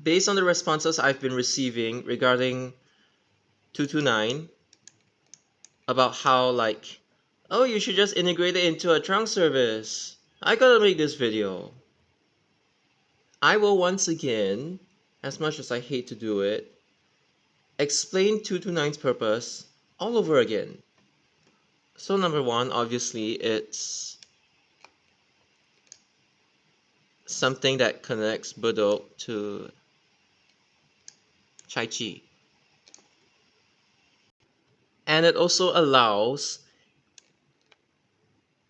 based on the responses I've been receiving regarding 229 about how like, oh, you should just integrate it into a trunk service, I gotta make this video. I will once again, as much as I hate to do it, explain 229's purpose all over again. So number one, obviously, it's something that connects Bedok to Chai Chi. And it also allows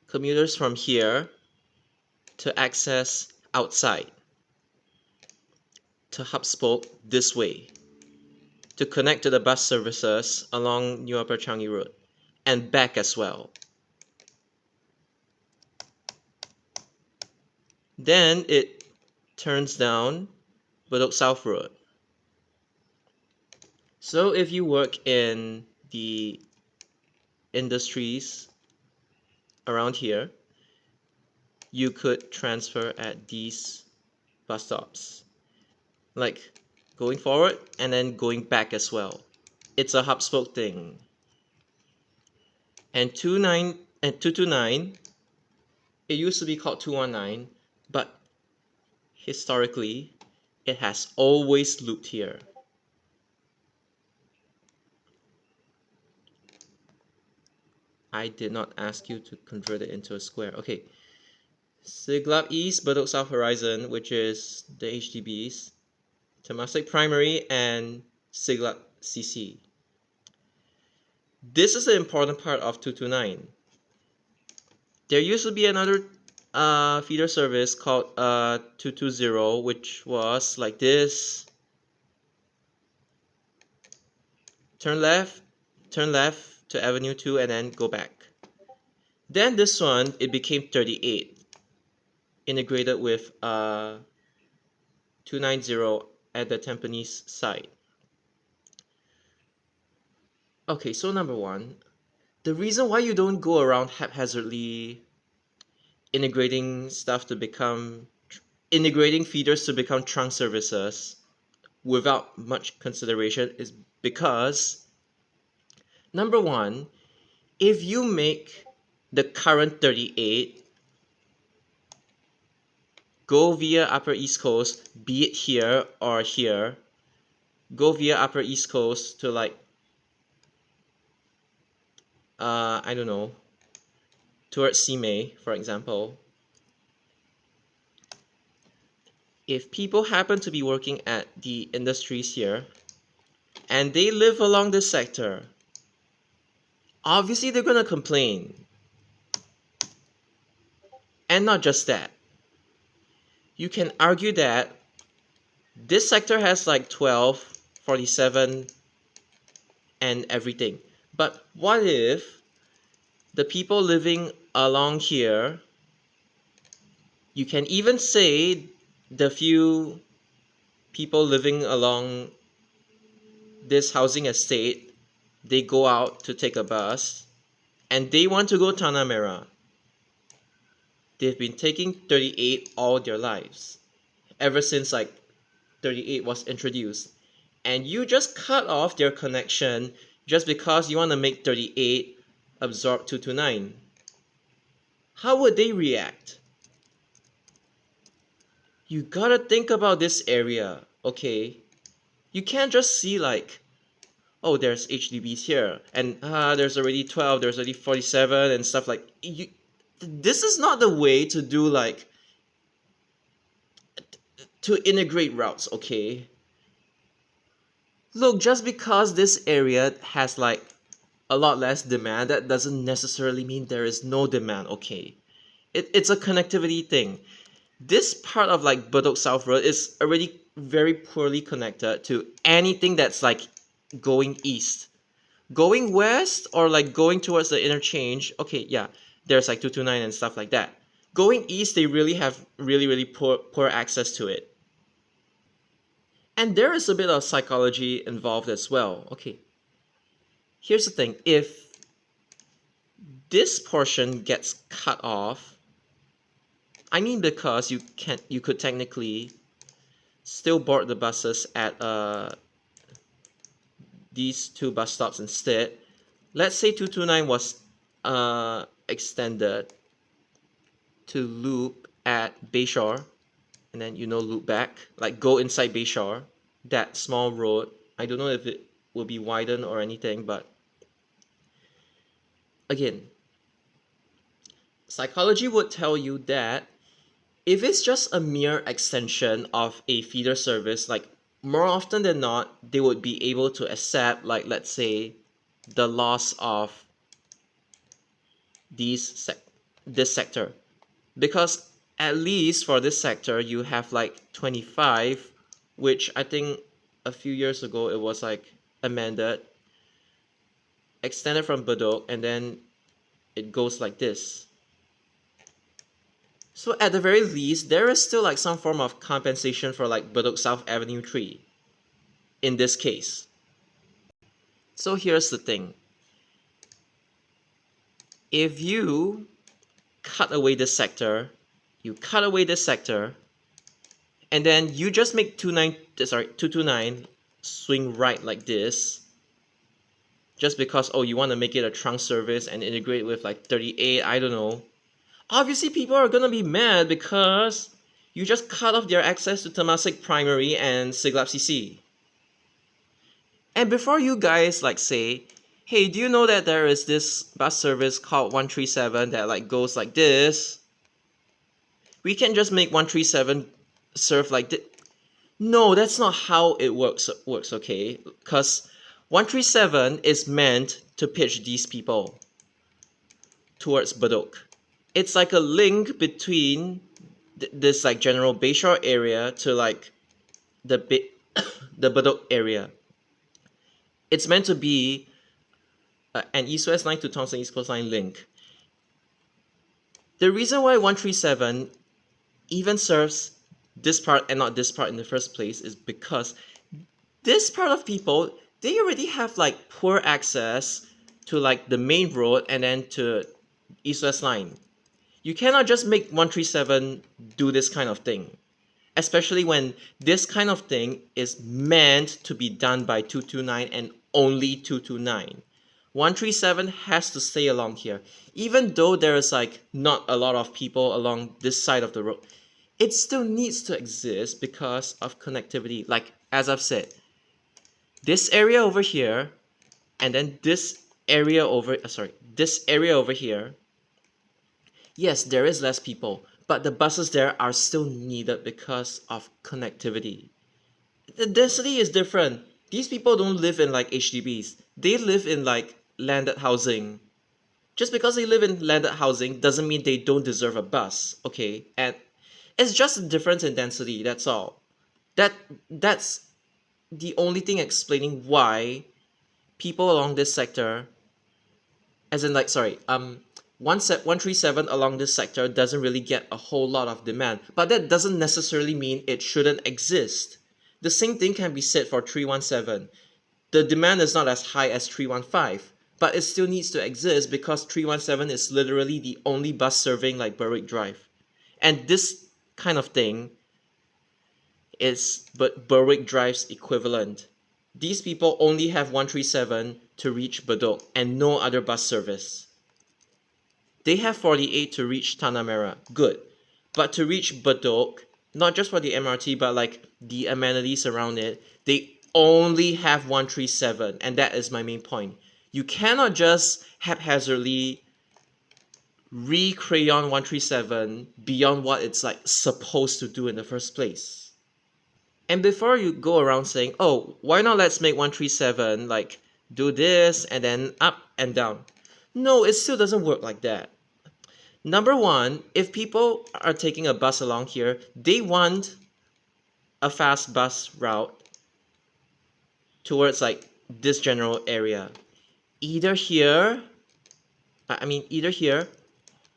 commuters from here to access outside, to hub spoke this way, to connect to the bus services along New Upper Changi Road, and back as well. Then it turns down Bedok South Road. So if you work in the industries around here, you could transfer at these bus stops, like going forward and then going back as well. It's a hub spoke thing. And 229, it used to be called 219, but historically it has always looped here. I did not ask you to convert it into a square. Okay, Siglap East, Bedok South Horizon, which is the HDBs, Temasek Primary, and Siglap CC. This is the important part of 229. There used to be another feeder service called 220, which was like this. Turn left to Avenue 2 and then go back. Then this one, it became 38, integrated with 290 at the Tampines side. Okay, so number one, the reason why you don't go around haphazardly integrating feeders to become trunk services without much consideration is because, number one, if you make the current 38 go via Upper East Coast, be it here or here, go via Upper East Coast to like, I don't know, towards Simei, for example. If people happen to be working at the industries here and they live along this sector, obviously they're gonna complain. And not just that. You can argue that this sector has like 12, 47, and everything. But what if the people living along here, you can even say the few people living along this housing estate, they go out to take a bus and they want to go Tanah Merah. They've been taking 38 all their lives, ever since like 38 was introduced. And you just cut off their connection just because you want to make 38 absorb 229. How would they react? You gotta think about this area, okay? You can't just see like, oh, there's HDBs here, and there's already 12, there's already 47 and stuff like you. This is not the way to do like to integrate routes, okay? Look, just because this area has like a lot less demand, that doesn't necessarily mean there is no demand, okay? It's a connectivity thing. This part of like Bedok South Road is already very poorly connected to anything that's like going east. Going west or like going towards the interchange, okay, yeah, there's like 229 and stuff like that. Going east, they really have really poor access to it. And there is a bit of psychology involved as well. Okay, here's the thing. If this portion gets cut off, I mean because you could technically still board the buses at these two bus stops instead. Let's say 229 was extended to loop at Bayshore, and then loop back, like go inside Bayshore, that small road. I don't know if it will be widened or anything, but again, psychology would tell you that if it's just a mere extension of a feeder service, like more often than not, they would be able to accept, like, let's say, the loss of this sector, because at least for this sector you have like 25, which I think a few years ago it was like amended, extended from Bedok, and then it goes like this. So at the very least, there is still like some form of compensation for like Bedok South Avenue 3 in this case. So here's the thing. If you cut away this sector, and then you just make 229 swing right like this, just because, oh, you want to make it a trunk service and integrate with like 38, I don't know. Obviously, people are gonna be mad because you just cut off their access to Temasek Primary and Siglap CC. And before you guys like say, hey, do you know that there is this bus service called 137 that like goes like this? We can just make 137 serve like this. No, that's not how it works, okay? Because 137 is meant to pitch these people towards Bedok. It's like a link between this like general Bayshore area to like the the Bedok area. It's meant to be an east-west line to Thompson East Coast Line link. The reason why 137 even serves this part and not this part in the first place is because this part of people, they already have like poor access to like the main road and then to east-west line. You cannot just make 137 do this kind of thing, especially when this kind of thing is meant to be done by 229 and only 229. 137 has to stay along here. Even though there is like not a lot of people along this side of the road, it still needs to exist because of connectivity. Like, as I've said, this area over here, and then this area over here, yes, there is less people, but the buses there are still needed because of connectivity. The density is different. These people don't live in like HDBs. They live in like landed housing. Just because they live in landed housing doesn't mean they don't deserve a bus, okay? And it's just a difference in density, that's all. That's the only thing explaining why people along this sector, as in like, 137 along this sector doesn't really get a whole lot of demand, but that doesn't necessarily mean it shouldn't exist. The same thing can be said for 317. The demand is not as high as 315, but it still needs to exist because 317 is literally the only bus serving like Berwick Drive. And this kind of thing is Berwick Drive's equivalent. These people only have 137 to reach Bedok and no other bus service. They have 48 to reach Tanah Merah, good. But to reach Bedok, not just for the MRT, but like the amenities around it, they only have 137, and that is my main point. You cannot just haphazardly re-crayon 137 beyond what it's like supposed to do in the first place. And before you go around saying, oh, why not let's make 137 like do this and then up and down. No, it still doesn't work like that. Number one, if people are taking a bus along here, they want a fast bus route towards like this general area. Either here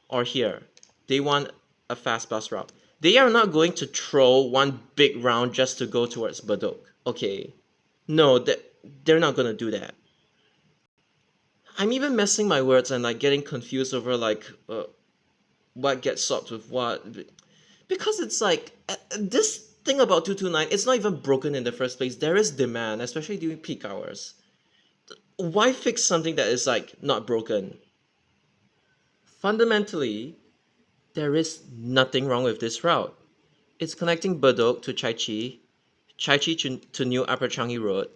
or here. They want a fast bus route. They are not going to throw one big round just to go towards Bedok. Okay. No, they're not going to do that. I'm even messing my words and like getting confused over like what gets swapped with what. Because it's like, thing about 229, it's not even broken in the first place. There is demand, especially during peak hours. Why fix something that is like not broken? Fundamentally, there is nothing wrong with this route. It's connecting Bedok to Chai Chi to New Upper Changi Road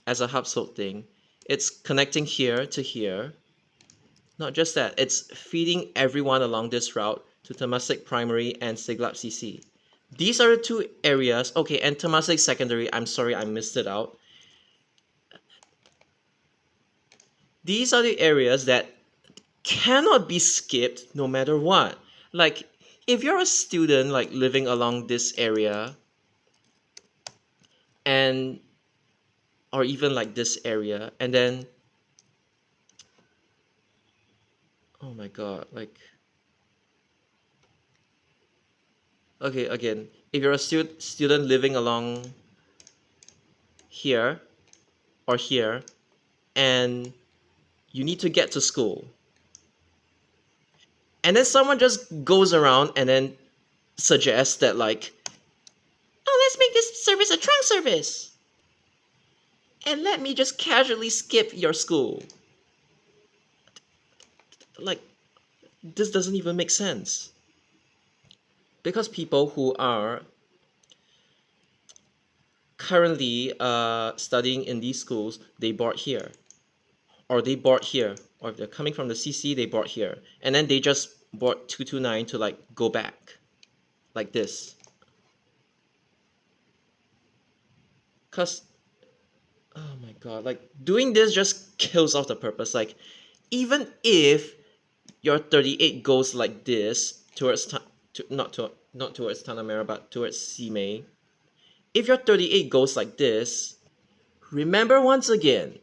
as a hub slope thing. It's connecting here to here. Not just that, it's feeding everyone along this route to Temasek Primary and Siglap CC. These are the two areas. Okay, and Temasek Secondary, I'm sorry I missed it out. These are the areas that cannot be skipped no matter what. Like, if you're a student like living along this area and or even like this area, and then oh my god, like, okay, again, if you're a student living along here or here and you need to get to school, and then someone just goes around and then suggests that like, oh, let's make this service a trunk service and let me just casually skip your school. Like, this doesn't even make sense. Because people who are currently studying in these schools, they board here, or they board here, or if they're coming from the CC, they board here, and then they just board 229 to like go back, like this. Cause, oh my god, like doing this just kills off the purpose. Like, even if your 38 goes like this towards not towards Tanah Merah, but towards Simei. If your 38 goes like this, remember once again,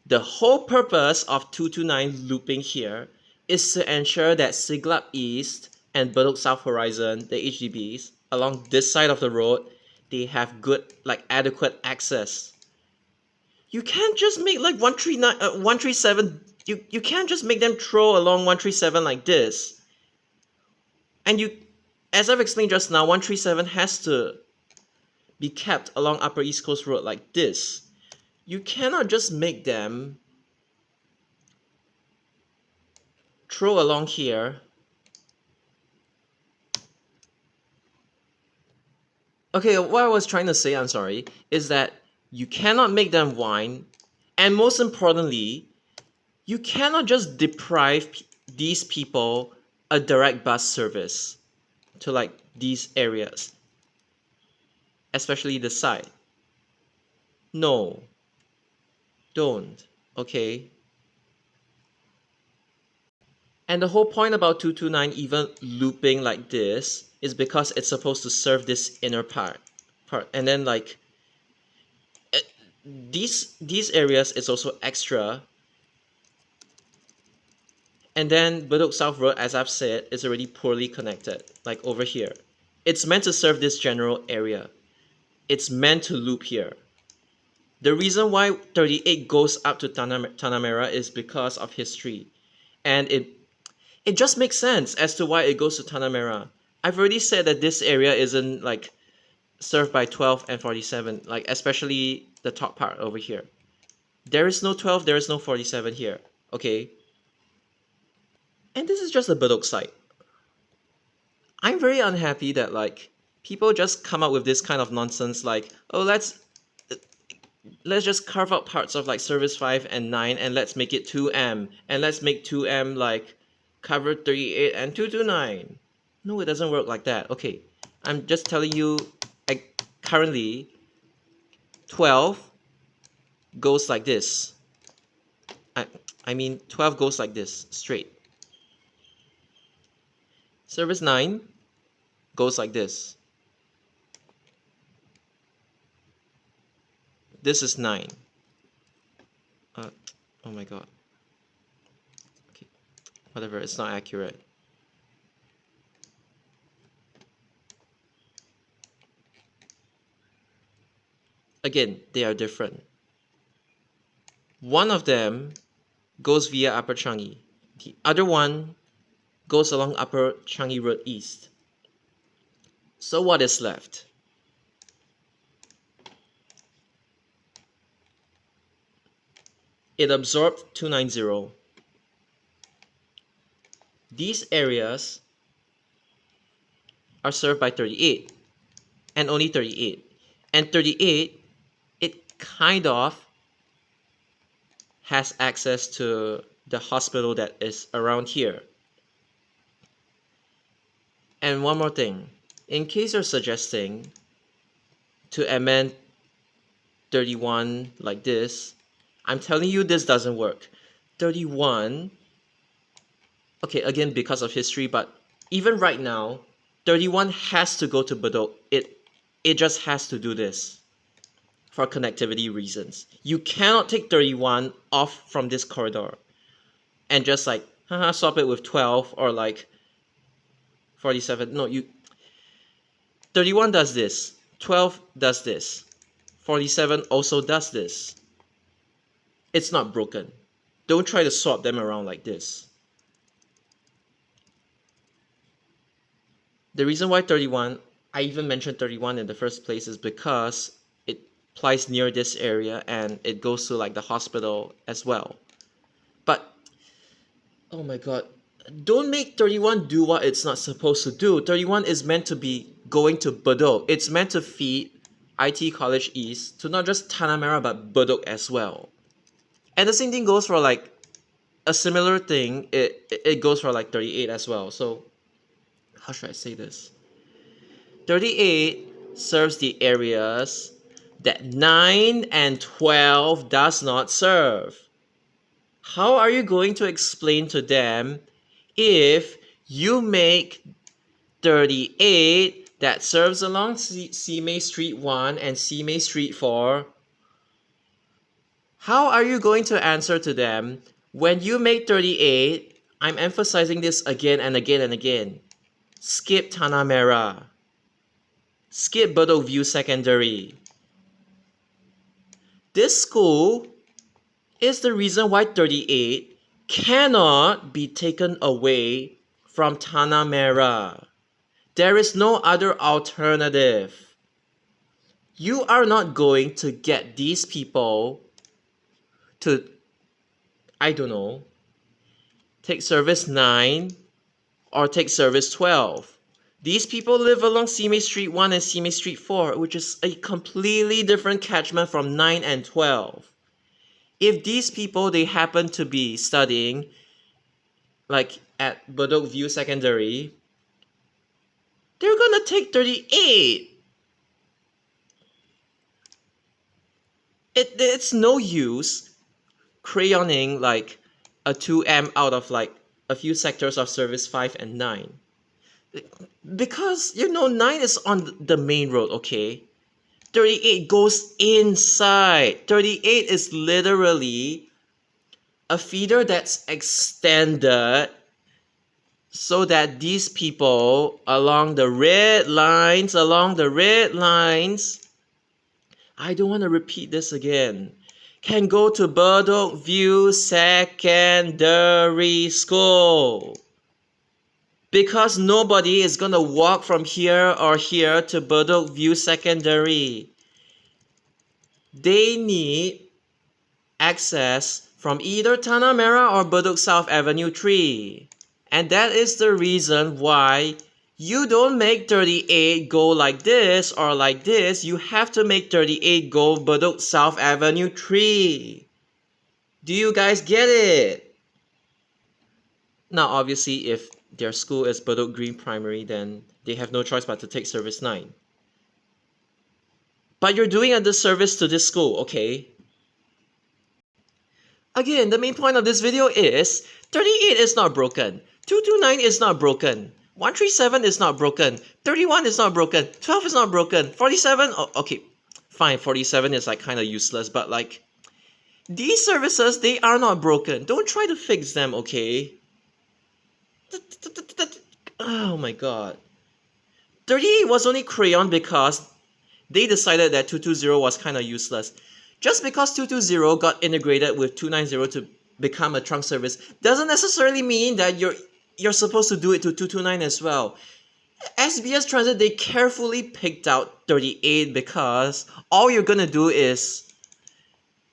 the whole purpose of 229 looping here is to ensure that Siglap East and Bedok South Horizon, the HDBs, along this side of the road, they have good, like adequate access. You can't just make like 137, you can't just make them throw along 137 like this. And you, as I've explained just now, 137 has to be kept along Upper East Coast Road like this. You cannot just make them throw along here. Okay, what I was trying to say, I'm sorry, is that you cannot make them whine, and most importantly, you cannot just deprive these people a direct bus service to like these areas, especially the side. No, don't. Okay. And the whole point about 229 even looping like this is because it's supposed to serve this inner part. And then like these areas is also extra. And then Bedok South Road, as I've said, is already poorly connected, like over here. It's meant to serve this general area. It's meant to loop here. The reason why 38 goes up to Tanah Merah is because of history. And it just makes sense as to why it goes to Tanah Merah. I've already said that this area isn't like served by 12 and 47, like especially the top part over here. There is no 12, there is no 47 here, okay? And this is just the Bedok side. I'm very unhappy that like people just come up with this kind of nonsense like, oh, let's just carve out parts of like service 5 and 9 and let's make it 2M, and let's make 2M like cover 38 and 229. No, it doesn't work like that. Okay, I'm just telling you, currently 12 goes like this. I mean 12 goes like this, straight. Service 9 goes like this. This is 9. Oh my god. Okay, whatever, it's not accurate. Again, they are different. One of them goes via Upper Changi. The other one goes along Upper Changi Road East. So what is left? it absorbed 290. These areas are served by 38 and only 38. And 38, it kind of has access to the hospital that is around here. And one more thing, in case you're suggesting to amend 31 like this, I'm telling you this doesn't work. 31, okay, again because of history, but even right now, 31 has to go to Bedok. It just has to do this for connectivity reasons. You cannot take 31 off from this corridor and just like swap it with 12 or like 47. No, 31 does this, 12 does this, 47 also does this. It's not broken. Don't try to swap them around like this. The reason why 31, I even mentioned 31 in the first place, is because it applies near this area and it goes to like the hospital as well. But oh my god, don't make 31 do what it's not supposed to do. 31 is meant to be going to Bedok. It's meant to feed IT College East to not just Tanah Merah but Bedok as well. And the same thing goes for like a similar thing. It goes for like 38 as well. So how should I say this? 38 serves the areas that 9 and 12 does not serve. How are you going to explain to them if you make 38 that serves along Simei Street 1 and Simei Street 4? How are you going to answer to them when you make 38? I'm emphasizing this again and again and again. Skip Tanah Merah. Skip Bedok View Secondary. This school is the reason why 38 cannot be taken away from Tanah Merah. There is no other alternative. You are not going to get these people to, I don't know, take service 9 or take service 12. These people live along Simei Street 1 and Simei Street 4, which is a completely different catchment from 9 and 12. If these people, they happen to be studying like at Bedok View Secondary, they're gonna take 38. It's no use crayoning like a 2M out of like a few sectors of service 5 and 9. Because, 9 is on the main road, okay? 38 goes inside. 38 is literally a feeder that's extended so that these people along the red lines, I don't want to repeat this again, can go to Bedok View Secondary School. Because nobody is gonna walk from here or here to Bedok View Secondary. They need access from either Tanah Merah or Bedok South Avenue 3. And that is the reason why you don't make 38 go like this or like this. You have to make 38 go Bedok South Avenue 3. Do you guys get it? Now, obviously, if their school is Bedok Green Primary, then they have no choice but to take service 9. But you're doing a disservice to this school, okay? Again, the main point of this video is 38 is not broken. 229 is not broken. 137 is not broken. 31 is not broken. 12 is not broken. 47, okay, fine, 47 is like kind of useless, but like, these services, they are not broken. Don't try to fix them, okay? Oh my god. 38 was only crayon because they decided that 220 was kind of useless. Just because 220 got integrated with 290 to become a trunk service doesn't necessarily mean that you're supposed to do it to 229 as well. SBS Transit, they carefully picked out 38 because all you're gonna do is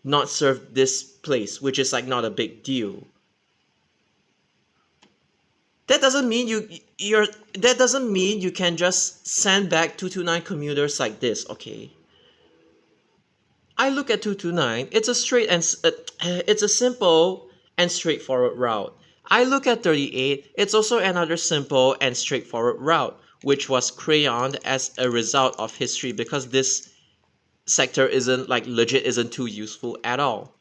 not serve this place, which is like not a big deal. That doesn't mean that doesn't mean you can just send back 229 commuters like this, okay? I look at 229, it's a it's a simple and straightforward route. I look at 38, it's also another simple and straightforward route, which was crayoned as a result of history because this sector isn't too useful at all.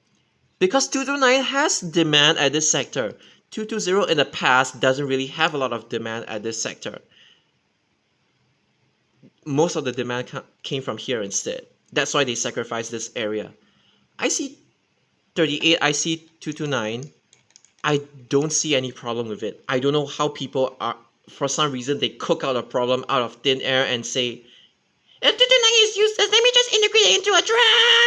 Because 229 has demand at this sector. 220 in the past doesn't really have a lot of demand at this sector. Most of the demand came from here instead. That's why they sacrificed this area. I see 38, I see 229. I don't see any problem with it. I don't know how people are, for some reason, they cook out a problem out of thin air and say, 229 is useless, let me just integrate it into a draft!